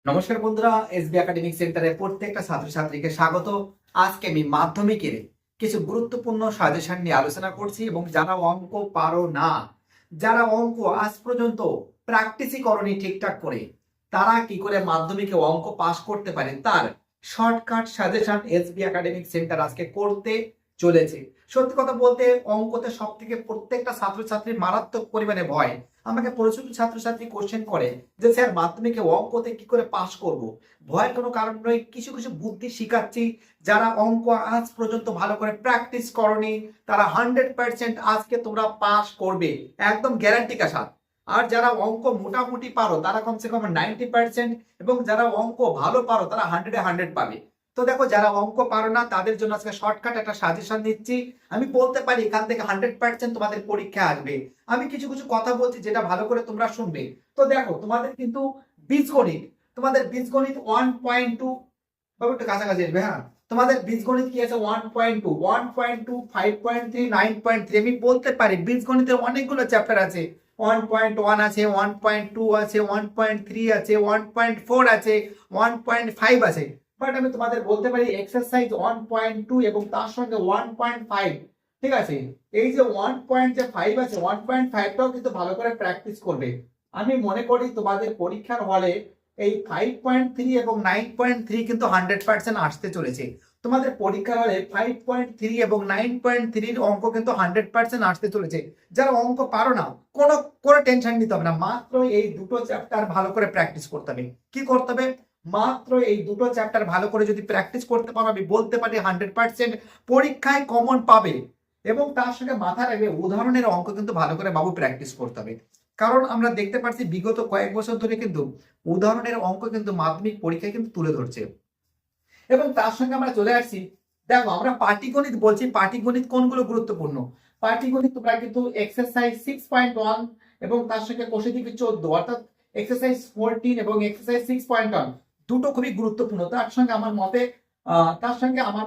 নমস্কার বন্ধুরা, SB academic সেন্টারে প্রত্যেকটা ছাত্রছাত্রীকে স্বাগত। আজকে আমি মাধ্যমিকের কিছু গুরুত্বপূর্ণ সাজেশন নিয়ে আলোচনা করছি এবং যারা অঙ্ক পারো না, যারা অঙ্ক আজ পর্যন্ত প্র্যাকটিসই করনি ঠিকঠাক করে, তারা কি করে মাধ্যমিকে অঙ্ক পাস করতে পারে তার shortcut suggestion SB academic centre আজকে করতে চলেছে। সত্যি কথা বলতে অঙ্কতে সব থেকে প্রত্যেকটা ছাত্রছাত্রীর মারাত্মক পরিমাণে ভয়। আমাকে প্রচুর ছাত্রছাত্রী কোশ্চেন করে যে স্যার মাধ্যমিকে অঙ্কতে কি করে পাস করব। ভয়ের কোনো কারণ নয়, কিছু কিছু বুদ্ধি শিখাচ্ছি। যারা অঙ্ক আজ পর্যন্ত ভালো করে প্র্যাকটিস করনি তারা 100% আজকে তোমরা পাস করবে, একদম গ্যারান্টি কা সাথ। আর যারা অঙ্ক মোটামুটি পারো তারা কমসে কম 90%, এবং যারা অঙ্ক ভালো পারো তারা 100-100 পাবে। তো দেখো, যারা অঙ্ক পারো না তাদের জন্য আজকে শর্টকাট একটা সাজেশন দিচ্ছি। আমি বলতে পারি এখান থেকে 100% তোমাদের পরীক্ষা আসবে। আমি কিছু কিছু কথা বলছি যেটা ভালো করে তোমরা শুনবে। তো দেখো, তোমাদের কিন্তু বীজগণিত, তোমাদের বীজগণিত 1.2, বাবু একটু কাছাকাছি আসবে। হ্যাঁ, তোমাদের বীজগণিত কি আছে 1.2, 1.2, 5.3, 9.3। আমি বলতে পারি বীজগণিতের অনেকগুলো চ্যাপ্টার আছে। 1.1 আছে, 1.2 আছে, 1.3 আছে, 1.4 আছে, 1.5 আছে। বাট আমি তোমাদের বলতে পারি এক্সারসাইজ 1.2 এবং তার সঙ্গে 1.5, ঠিক আছে। এই যে 1.5 আছে, 1.5টাও কিন্তু ভালো করে প্র্যাকটিস করবে। আমি মনে করি তোমাদের পরীক্ষার হলে এই 5.3 এবং 9.3 কিন্তু 100% আসতে চলেছে। তোমাদের পরীক্ষার হলে 5.3 এবং 9.3 অঙ্ক কিন্তু 100% আসতে চলেছে। যারা অঙ্ক পারো না, কোনো কোনো টেনশন নিতে হবে না। মাত্র এই দুটো চ্যাপ্টার ভালো করে প্র্যাকটিস করতে হবে। কি করতে হবে? মাত্র এই দুটো চ্যাপ্টার ভালো করে যদি প্র্যাকটিস করতে পারো, আমি বলতে পারি 100% পরীক্ষায় কমন পাবে। এবং তার সঙ্গে মাথায় রাখবে উদাহরণের অঙ্ক কিন্তু ভালো করে বাবু প্র্যাকটিস করতে হবে। কারণ আমরা দেখতে পাচ্ছি বিগত কয়েক বছর ধরে কিন্তু উদাহরণের অঙ্ক কিন্তু মাধ্যমিক পরীক্ষায় কিন্তু তুলে ধরছে। এবং তার সঙ্গে আমরা চলে আসছি, দেখো আমরা পাটিগণিত বলছি। পাটিগণিত কোনগুলো গুরুত্বপূর্ণ? পাটিগণিত তোমরা কিন্তু এক্সারসাইজ 6.1 এবং তার সঙ্গে কোষে দিকে 14, অর্থাৎ এক্সারসাইজ 14 এবং এক্সারসাইজ 6.1 দুটো খুবই গুরুত্বপূর্ণ। তার সঙ্গে আমার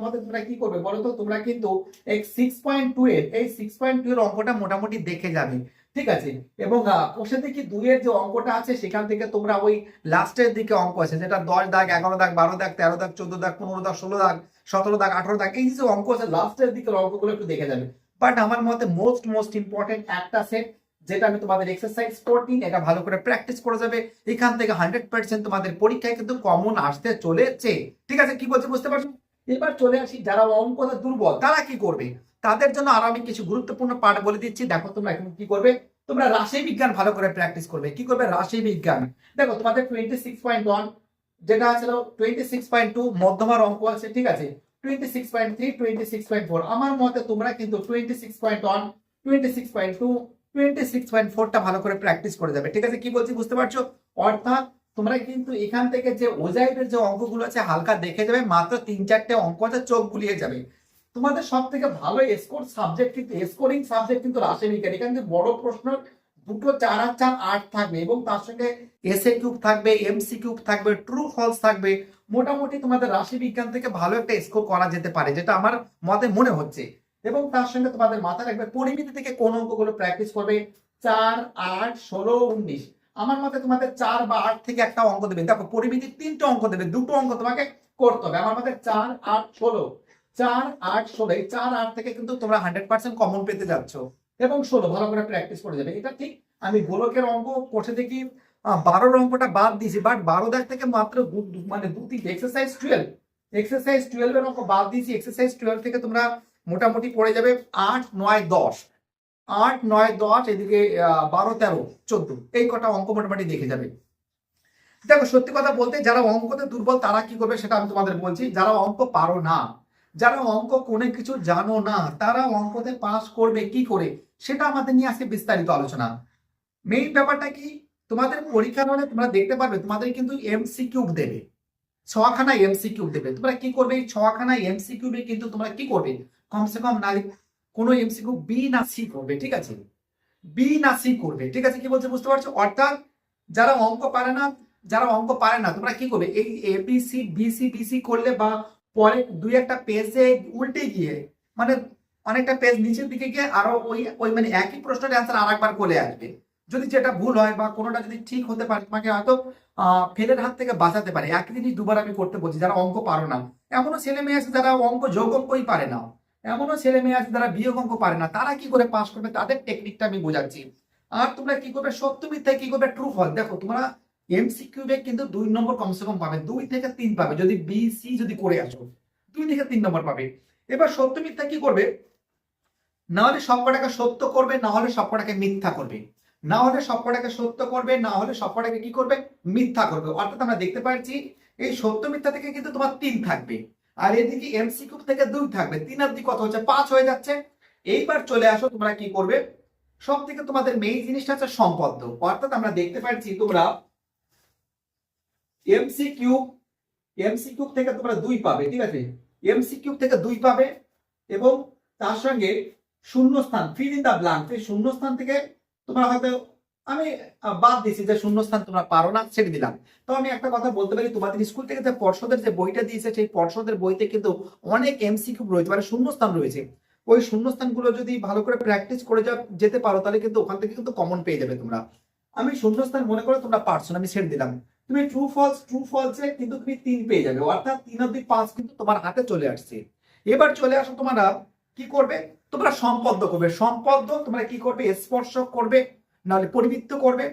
মতে তোমরা কি করবে বলো তো? তোমরা কিন্তু এই 6.2 এর অঙ্কটা মোটামুটি দেখে যাবে, ঠিক আছে। এবং কোষে দিকে 2 এর যে অঙ্কটা আছে সেখান থেকে তোমরা ওই লাস্টের দিকে অঙ্ক আছে যেটা 10 দাগ, 11 দাগ, 12 দাগ, 13 দাগ, 14 দাগ, 15 দাগ, 16 দাগ, 17 দাগ, 18 দাগ, এই যে অঙ্ক আছে লাস্টের দিকের অঙ্কগুলো একটু দেখে যাবে। বাট আমার মতে মোস্ট ইম্পর্টেন্ট একটা সেট, যেটা আমি তোমাদের এক্সারসাইজ 14, এটা ভালো করে প্র্যাকটিস করে যাবে। এখান থেকে 100% তোমাদের পরীক্ষায় কিন্তু কমন আসতে চলেছে, ঠিক আছে। কি বলছি বুঝতে পারছো? এবার চলে আসি, যারা অঙ্কতে দুর্বল তারা কি করবে। তাদের জন্য আর আমি কিছু গুরুত্বপূর্ণ পাঠ বলে দিচ্ছি। দেখো তোমরা এখন কি করবে, তোমরা রাশি বিজ্ঞান ভালো করে প্র্যাকটিস করবে। কি করবে? রাশি বিজ্ঞান। দেখো তোমাদের 26.1 যেটা আছে, 26.2 মধ্যমার অঙ্ক আছে, ঠিক আছে। 26.3, 26.4, আমার মতে তোমরা কিন্তু 26.1, 26.2, 26.4টা ভালো করে প্র্যাকটিস করে যাবে, ঠিক আছে। কি বলছি বুঝতে পারছো? অর্থাৎ তোমরা কিন্তু এখান থেকে যে ওজাইডের যে অঙ্কগুলো আছে হালকা দেখে যাবে। মাত্র 3-4টে অঙ্ক আছে, চোখ বুলিয়ে যাবে। তোমাদের সব থেকে ভালো স্কোরিং সাবজেক্ট কিন্তু রাশি বিজ্ঞান। এখানে বড় প্রশ্ন দুটো 4 আর 4 8 থাকবে এবং তার সঙ্গে এসএ কিউব থাকবে, এমসি কিউব থাকবে, ট্রু ফলস থাকবে। মোটামুটি তোমাদের রাশি বিজ্ঞান থেকে ভালো একটা স্কোর করা যেতে পারে, যেটা আমার মতে মনে হচ্ছে। এবং তার সঙ্গে তোমাদের মাথায় রাখবে পরিমিতি থেকে কোন অঙ্কগুলো প্র্যাকটিস করবে। 4, 8, 16, 19। আমার মতে তোমাদের 4 বা 8 থেকে একটা অঙ্ক দেবে। দেখো পরিমিতির 3টে অঙ্ক দেবে, দুটো অঙ্ক তোমাকে করতে হবে। আমার মতে 4, 8, 16, 4, 8, 16, এই 4, 8 থেকে কিন্তু তোমরা 100% কমন পেতে যাচ্ছ। এবং 16 ভালো করে প্র্যাকটিস করে যাবে, এটা ঠিক। আমি গোলকের অঙ্ক করতে দেখি 12 অঙ্কটা বাদ দিয়েছি, বাট 12 দাগ থেকে মাত্র মানে 2-3 এক্সারসাইজ 12 এর অঙ্ক বাদ দিয়েছি। এক্সারসাইজ 12 থেকে তোমরা মোটামুটি পড়ে যাবে 8, 9, 10, 8, 9, 10, এদিকে 12, 13, 14, এই কটা অঙ্ক মোটামুটি দেখে যাবে। দেখো সত্যি কথা বলতে যারা অঙ্কতে দুর্বল তারা কি করবে সেটা আমি তোমাদের বলছি। যারা অঙ্ক পারো না, যারা অঙ্ক কোনো কিছু জানো না, তারা অঙ্কতে পাস করবে কি করে সেটা আমাদের নিয়ে আজকে বিস্তারিত আলোচনা। মেইন ব্যাপারটা কি, তোমাদের পরীক্ষার হলে তোমরা দেখতে পারবে তোমাদের কিন্তু এমসিকিউ দেবে, 6খানা এমসিকিউ দেবে। তোমরা কি করবে? এই 6খানা এমসিকিউ কিন্তু তোমরা কি করবে, কমসে কম না কোনো এমসিকিউ বি না সি করবে, ঠিক আছে। বি না সি করবে, ঠিক আছে। কি বলছে বুঝতে পারছো? অর্থাৎ যারা অঙ্ক পারে না, তোমরা কি করবে, এই এবিসি বিসি বিসি করলে বা পরে 2-একটা পেজে উল্টে গিয়ে, মানে অনেকটা পেজ নিচের দিকে গিয়ে আরো ওই ওই মানে একই প্রশ্নের অ্যান্সার আরেকবার করে আসবে। যদি যেটা ভুল হয় বা কোনোটা যদি ঠিক হতে পারে তোমাকে হয়তো ফেলের হাত থেকে বাঁচাতে পারে। এক জিনিস দুবার আমি করতে বলছি, যারা অঙ্ক পারো না, এমনও ছেলে মেয়ে আছে যারা অঙ্ক যোগ অঙ্কই পারে না, এমনও ছেলে মেয়ে আছে যারা বিয়োগ অঙ্ক পারে না, তারা কি করে পাস করবে তাদের টেকনিকটা আমি বোঝাচ্ছি। আর তোমরা কি করবে, সত্য মিথ্যায় কি করবে, ট্রু ফল। দেখো তোমরা এমসিকিউবে কিন্তু 2 নম্বর কমসে কম পাবে, 2 থেকে 3 পাবে যদি বি সি যদি করে আসো, 2 থেকে 3 নম্বর পাবে। এবার সত্য মিথ্যা কি করবে, না হলে সব কটাকে সত্য করবে, না হলে সব কটাকে মিথ্যা করবে, না হলে সব কটাকে সত্য করবে, না হলে সব কটাকে কি করবে, মিথ্যা করবে। অর্থাৎ আমরা দেখতে পাচ্ছি এই সত্য মিথ্যা থেকে কিন্তু তোমার 3 থাকবে, আর এদিকে এমসিকিউ থেকে 2 থাকবে, 3 আর 2 কত হচ্ছে, 5 হয়ে যাচ্ছে। এইবার চলে আসো তোমরা কি করবে, সব থেকে তোমাদের মেইন জিনিসটা হচ্ছে সম্পদ। অর্থাৎ আমরা দেখতে পাচ্ছি তোমরা এমসিকিউ এমসিকিউ থেকে তোমরা 2 পাবে, ঠিক আছে, এমসিকিউ থেকে 2 পাবে, এবং তার সঙ্গে শূন্যস্থান, ফিল ইন দা ব্ল্যাঙ্ক, এই শূন্যস্থান থেকে তোমরা হয়তো, আমি বাদ দিছি যে শূন্যস্থান তোমরা পারো না, ছেড়ে দিলাম। তো আমি একটা কথা বলতে পারি, তোমাদের স্কুল থেকে যে পর্ষদের যে বইটা দিয়েছে, সেই পর্ষদের বইতে কিন্তু অনেক এমসিকিউ রয়েছে, মানে শূন্যস্থান রয়েছে। ওই শূন্যস্থানগুলো যদি ভালো করে প্র্যাকটিস করে যেতে পারো, তাহলে কিন্তু ওখান থেকে কিন্তু কমন পেয়ে যাবে তোমরা। আমি শূন্যস্থান মনে করে তোমরা পারছো না, আমি ছেড়ে দিলাম। তুমি ট্রু ফলসে কিন্তু তুমি 3 পেয়ে যাবে, অর্থাৎ 3 অব্দি 5 কিন্তু তোমার হাতে চলে আসছে। এবার চলে আসো তোমরা কি করবে, তোমরা সম্পদ করবে। সম্পদ তোমরা কি করবে, স্পর্শক করবে, নাহলে পরিবৃত্ত করবে।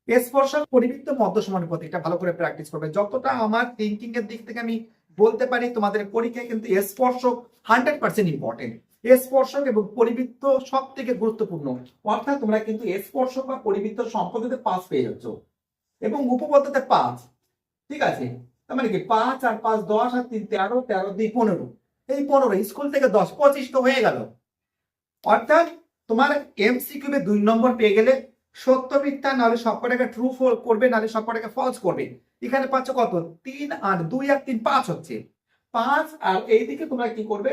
স্পর্শক পরিবৃত্ত মধ্য সমানুপাতিক, এটা ভালো করে প্র্যাকটিস করবে। যতটা আমার থিঙ্কিং এর দিক থেকে আমি বলতে পারি, তোমাদের পরীক্ষায় কিন্তু স্পর্শক 100% ইম্পর্টেন্ট। স্পর্শক এবং পরিবৃত্ত সব থেকে গুরুত্বপূর্ণ। অর্থাৎ তোমরা কিন্তু স্পর্শক বা পরিবৃত্ত সম্পদতে 5 পেয়ে যাচ্ছ, এবং উপপাদ্যতে 5, ঠিক আছে। তার মানে কি 5 আর 5 10 আর 3 13, 13 2 15, এই 15 স্কুল থেকে 10 25 তো হয়ে গেল। অর্থাৎ তোমার এমসিকিউ এ 2 নম্বর পেয়ে গেলে, সত্য মিথ্যা নাহলে সবকটাকে ট্রু করবে, নাহলে সবকটাকে ফলস করবে। এখানে পাচ্ছ কত, 3 আর 2 আর 3 5 হচ্ছে 5, আর এইদিকে তোমরা কি করবে,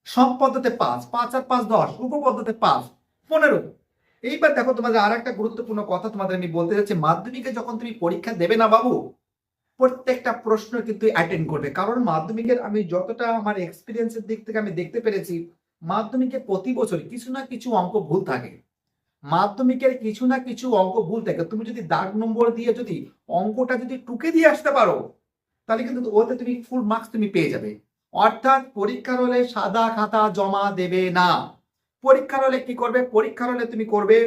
সম্পদতে 5, 5 আর 5 10, উপপদ্ধতিতে 5 15। এইবার দেখো তোমাদের আর একটা গুরুত্বপূর্ণ কথা তোমাদের আমি বলতে যাচ্ছি, মাধ্যমিকে যখন তুমি পরীক্ষা দেবে না বাবু, প্রত্যেকটা প্রশ্ন কিন্তু অ্যাটেন্ড করবে। কারণ মাধ্যমিকের আমি যতটা আমার এক্সপিরিয়েন্সের দিক থেকে আমি দেখতে পেরেছি, মাধ্যমিকে প্রতি বছর কিছু না কিছু অঙ্ক ভুল থাকে। মাধ্যমিকের কিছু না কিছু অঙ্ক ভুল থাকে। তুমি যদি দাগ নম্বর দিয়ে যদি অঙ্কটা যদি টুকে দিয়ে আসতে পারো, তাহলে কিন্তু ওতে তুমি ফুল মার্কস তুমি পেয়ে যাবে। অর্থাৎ পরীক্ষার হলে সাদা খাতা জমা দেবে না। পরীক্ষার হলে কি করবে, পরীক্ষার হলে তুমি করবে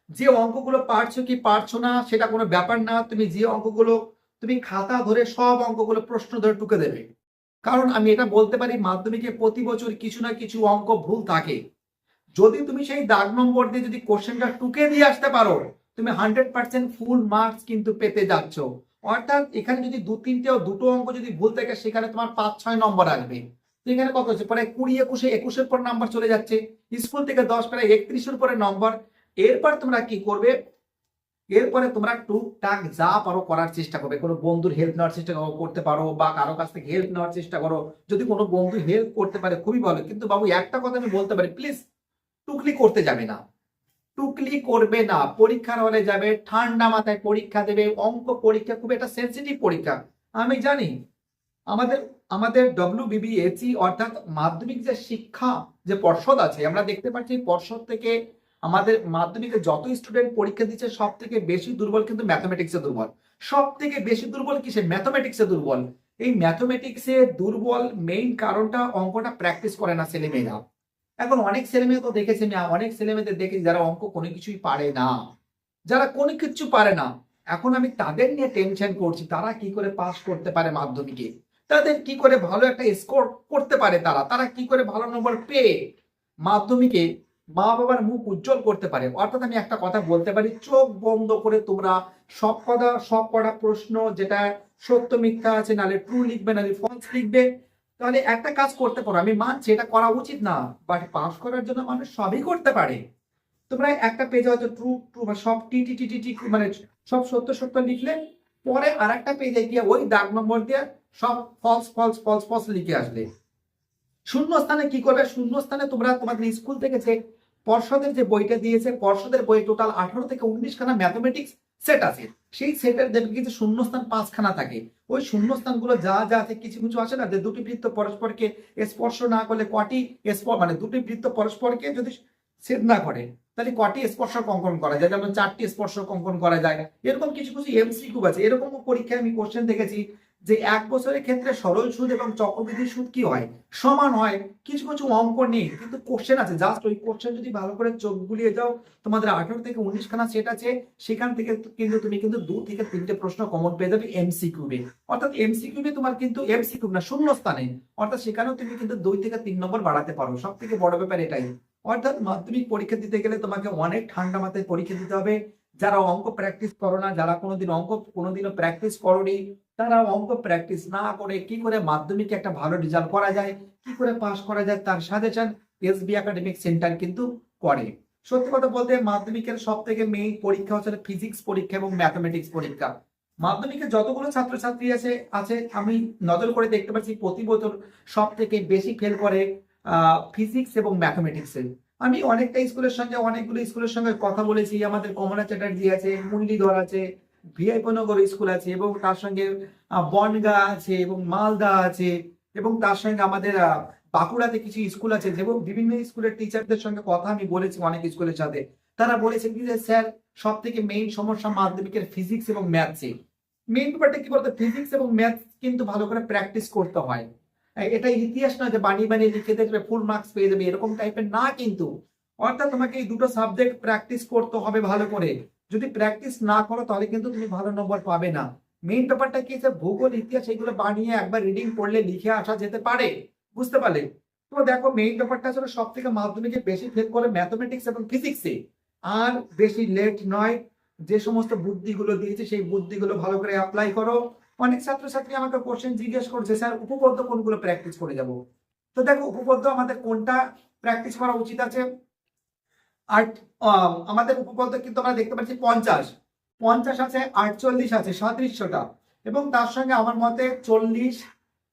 যে অঙ্কগুলো পারছো কি পারছো না সেটা কোনো ব্যাপার না, তুমি যে অঙ্কগুলো তুমি খাতা ধরে সব অঙ্কগুলো প্রশ্ন ধরে টুকে দেবে। কারণ আমি এটা বলতে পারি, মাধ্যমিকে প্রতি বছর কিছু না কিছু অঙ্ক ভুল থাকে। যদি তুমি সেই দাগ নম্বর দিয়ে যদি কোশ্চেনটা টুকে দিয়ে আসতে পারো, তুমি 100% ফুল মার্কস কিন্তু পেতে যাচ্ছ। অর্থাৎ এখানে যদি 2 অঙ্ক যদি ভুল থাকে, সেখানে তোমার 5-6 নম্বর আসবে। তো এখানে কত হচ্ছে, প্রায় 20-21-21 পর নাম্বার চলে যাচ্ছে। স্কুল থেকে 10 প্রায় 31-এর উপরে নম্বর। এরপর তোমরা কি করবে, এরপরে তোমরা টুকটাক যা পারো করার চেষ্টা করবে। কোনো বন্ধুর হেল্প নেওয়ার চেষ্টা করতে পারো, বা কারো কাছ থেকে হেল্প নেওয়ার চেষ্টা করো। যদি কোনো বন্ধু হেল্প করতে পারে খুবই ভালো, কিন্তু বাবু একটা কথা আমি বলতে পারি, প্লিজ টুকলি করতে যাবে না, টুকলি করবে না। পরীক্ষার হলে যাবে, ঠান্ডা মাথায় পরীক্ষা দেবে। অঙ্ক পরীক্ষা খুব একটা সেন্সিটিভ পরীক্ষা, আমি জানি। আমাদের আমাদের WBBSE অর্থাৎ মাধ্যমিক যে শিক্ষা যে পর্ষদ আছে, আমরা দেখতে পাচ্ছি পর্ষদ থেকে আমাদের মাধ্যমিকে যত স্টুডেন্ট পরীক্ষা দিচ্ছে, সব থেকে বেশি দুর্বল কিন্তু ম্যাথমেটিক্সে দুর্বল। সব থেকে বেশি দুর্বল কিসে, ম্যাথমেটিক্সে দুর্বল। এই ম্যাথমেটিক্সে দুর্বল মেইন কারণটা অঙ্কটা প্র্যাকটিস করে না ছেলেমেয়েরা। এখন অনেক ছেলেমেয়ে তো দেখেছি আমি, অনেক ছেলেমেয়েদের দেখেছি যারা অঙ্ক কোনো কিছুই পারে না, যারা কোনো কিছু পারে না। এখন আমি তাদের নিয়ে টেনশন করছি, তারা কি করে পাস করতে পারে মাধ্যমিকে, তাদের কি করে ভালো একটা স্কোর করতে পারে, তারা তারা কি করে ভালো নম্বর পেয়ে মাধ্যমিকে মা বাবার মুখ উজ্জ্বল করতে পারে। অর্থাৎ আমি একটা কথা বলতে পারি, চোখ বন্ধ করে তোমরা সব কটা প্রশ্ন যেটা সত্য মিথ্যা আছে, নাহলে ট্রু লিখবে নাহলে ফলস লিখবে। তাহলে একটা কাজ করতে পারো, আমি মানছি এটা করা উচিত না, বাট পাস করার জন্য মানুষ সবই করতে পারে। তোমরা একটা পেজে হয়তো ট্রু ট্রু বা সব টি টি টি টি টি মানে সব সত্য সত্য লিখলে, পরে আর একটা পেজে গিয়ে ওই দাগ নম্বর দিয়ে সব ফলস ফলস ফলস ফলস লিখে আসলে। শূন্যস্থানে কি করবে, শূন্যস্থানে তোমরা তোমাদের স্কুল থেকে যে পর্ষদের যে বইটা দিয়েছে, পর্ষদের বই টোটাল 18 থেকে 19 খানা ম্যাথমেটিক্স সেট আছে। সেই সেটের দেখবে কিছু শূন্যস্থান 5 খানা থাকে। ওই শূন্যস্থানগুলো যা যা আছে, কিছু কিছু আছে না, যে দুটি বৃত্ত পরস্পরকে স্পর্শ না করলে কটি মানে দুটি বৃত্ত পরস্পরকে যদি ছেদ না করে তাহলে কটি স্পর্শক অঙ্কন করা যায়, যেমন 4টি স্পর্শক অঙ্কন করা যায়। এরকম কিছু কিছু এমসিকিউ আছে। এরকম পরীক্ষায় আমি কোশ্চেন দেখেছি যে 1 বছরের ক্ষেত্রে সরল সুদ এবং চক্রবৃদ্ধি সুদ কি হয়, সমান হয়। কিছু কিছু অঙ্ক নেই কিন্তু কোশ্চেন আছে, জাস্ট ওই কোশ্চেন যদি ভালো করে চোখ বুলিয়ে যাও, তোমাদের 18 থেকে 19 খানা সেট আছে, সেখান থেকে কিন্তু তুমি কিন্তু 2 থেকে 3টে প্রশ্ন কমন পেয়ে যাবে এমসিকিউ এ। অর্থাৎ এমসিকিউ এ তোমার কিন্তু এমসিকিউ না, শূন্য স্থানে, অর্থাৎ সেখানেও তুমি কিন্তু 2 থেকে 3 নম্বর বাড়াতে পারো। সব থেকে বড় ব্যাপার এটাই। অর্থাৎ মাধ্যমিক পরীক্ষা দিতে গেলে তোমাকে অনেক ঠান্ডা মাথায় পরীক্ষা দিতে হবে। যারা অঙ্ক প্র্যাকটিস করো না, যারা কোনোদিনও প্র্যাকটিস করোনি, তারা অঙ্ক প্র্যাকটিস না করে কি করে মাধ্যমিকে একটা ভালো রেজাল্ট করা যায়, কি করে পাস করা যায়, তার সাজেশন এসবি একাডেমিক সেন্টার কিন্তু করে। সত্যি কথা বলতে মাধ্যমিকের সব থেকে মেইন পরীক্ষা হচ্ছে ফিজিক্স পরীক্ষা এবং ম্যাথমেটিক্স পরীক্ষা। মাধ্যমিকে যতগুলো ছাত্রছাত্রী আছে আমি নজর করে দেখতে পাচ্ছি প্রতি বছর সব থেকে বেশি ফেল করে ফিজিক্স এবং ম্যাথমেটিক্সে। আমি অনেকগুলো স্কুলের সঙ্গে কথা বলেছি। আমাদের কমলা চ্যাটার্জি আছে, মুরলীধর আছে, ভিআইপনগর স্কুল আছে, এবং তার সঙ্গে বনগা আছে এবং মালদা আছে, এবং তার সঙ্গে আমাদের বাঁকুড়াতে কিছু স্কুল আছে, এবং বিভিন্ন স্কুলের টিচারদের সঙ্গে কথা আমি বলেছি অনেক স্কুলের সাথে। তারা বলেছে কি যে স্যার, সব থেকে মেইন সমস্যা মাধ্যমিকের ফিজিক্স এবং ম্যাথসে। মেইন ব্যাপারটা কি বলতো, ফিজিক্স এবং ম্যাথস কিন্তু ভালো করে প্র্যাকটিস করতে হয়। এটা ইতিহাস নয় যে বানিয়ে বানিয়ে লিখে দেখবে ফুল মার্কস পেয়ে যাবে, এরকম টাইপের না কিন্তু। অর্থাৎ তোমাকে এই দুটো সাবজেক্ট প্র্যাকটিস করতে হবে ভালো করে। যদি প্র্যাকটিস না করো তাহলে কিন্তু তুমি ভালো নম্বর পাবে না। মেইন ব্যাপারটা কি যে ভূগোল ইতিহাস এগুলো বানিয়ে একবার রিডিং পড়লে লিখে আসা যেতে পারে, বুঝতে পারলে? তো দেখো মেইন ব্যাপারটা আসলে সব থেকে মাধ্যমিকে বেশি ফেল করে ম্যাথমেটিক্স এবং ফিজিক্সে। আর বেশি লেট নয়, যে সমস্ত বুদ্ধিগুলো দিয়েছে সেই বুদ্ধিগুলো ভালো করে অ্যাপ্লাই করো। অনেক ছাত্রছাত্রী আমাকে কোশ্চেন জিজ্ঞেস করছে, স্যার উপপাদ্য কোনগুলো প্র্যাকটিস করে যাব? তো দেখো উপপাদ্য আমাদের কোনটা প্র্যাকটিস করা উচিত আছে। আর আমাদের উপপাদ্য কিন্তু আমরা দেখতে পাচ্ছি 50 আছে, 48 আছে, 3700টা, এবং তার সঙ্গে আমার মতে 40,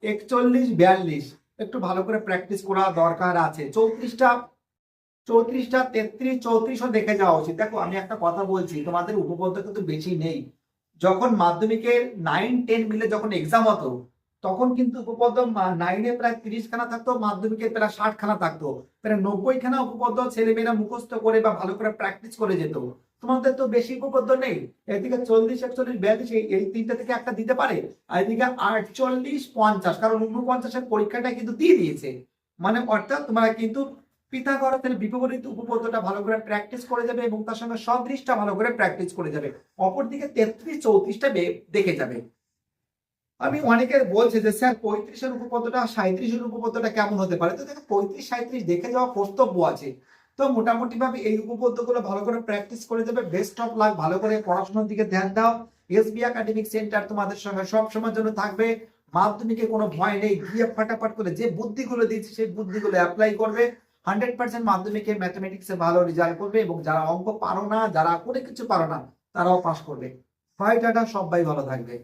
41, 42 একটু ভালো করে প্র্যাকটিস করা দরকার আছে। 34টা, 33, 34ও দেখে যাওয়া উচিত। দেখো আমি একটা কথা বলছি, তোমাদের উপপাদ্য কিন্তু বেশি নেই। যখন মাধ্যমিকের 9-10 মিলে যখন এক্সাম হতো, তখন কিন্তু উপপাদ্য 9-এ প্রায় 30 খানা থাকতো, মাধ্যমিকের প্রায় 60 খানা থাকতো। প্রায় 90 খানা উপপাদ্য ছেলেমেয়েরা মুখস্থ করে বা ভালো করে প্র্যাকটিস করে যেত। তোমাদের তো বেশি উপপাদ্য নেই। এদিকে 40, 41, 42 এই তিনটা থেকে একটা দিতে পারে, আর এদিকে 48, 50, কারণ 49-এর পরীক্ষাটা কিন্তু দিয়ে দিয়েছে। মানে অর্থাৎ তোমরা কিন্তু পিথাগোরাসের বিপরীত উপপাদ্যটা ভালো করে প্র্যাকটিস করে যাবে, এবং তার সঙ্গে সদৃশটা ভালো করে প্র্যাকটিস করে যাবে। অপরদিকে 33, 34টা দেখে যাবে। আমি অনেকের বলছে যে স্যার 35-এর উপপাদ্যটা 37-এর উপপাদ্যটা কেমন হতে পারে। তো দেখো 35, 37 দেখে যাওয়া কর্তব্য আছে। তো মোটামুটি ভাবে এই উপপাদ্যগুলো ভালো করে প্র্যাকটিস করে যাবে। বেস্ট অফ লাক, ভালো করে পড়াশোনার দিকে ধ্যান দাও। এসবি একাডেমিক সেন্টার তোমাদের সঙ্গে সব সময়ের জন্য থাকবে। মাধ্যমিকে কোনো ভয় নেই, গিয়ে ফাটাফাট করে যে বুদ্ধিগুলো দিয়েছি সেই বুদ্ধিগুলো অ্যাপ্লাই করবে। 100% মাধ্যমিকে ম্যাথমেটিক্সে ভালো রেজাল্ট করবে, এবং যারা অঙ্ক পারো না, যারা করে কিছু পারো না, তারাও পাস করবে। হয় টাটা, সবাই ভালো থাকবে।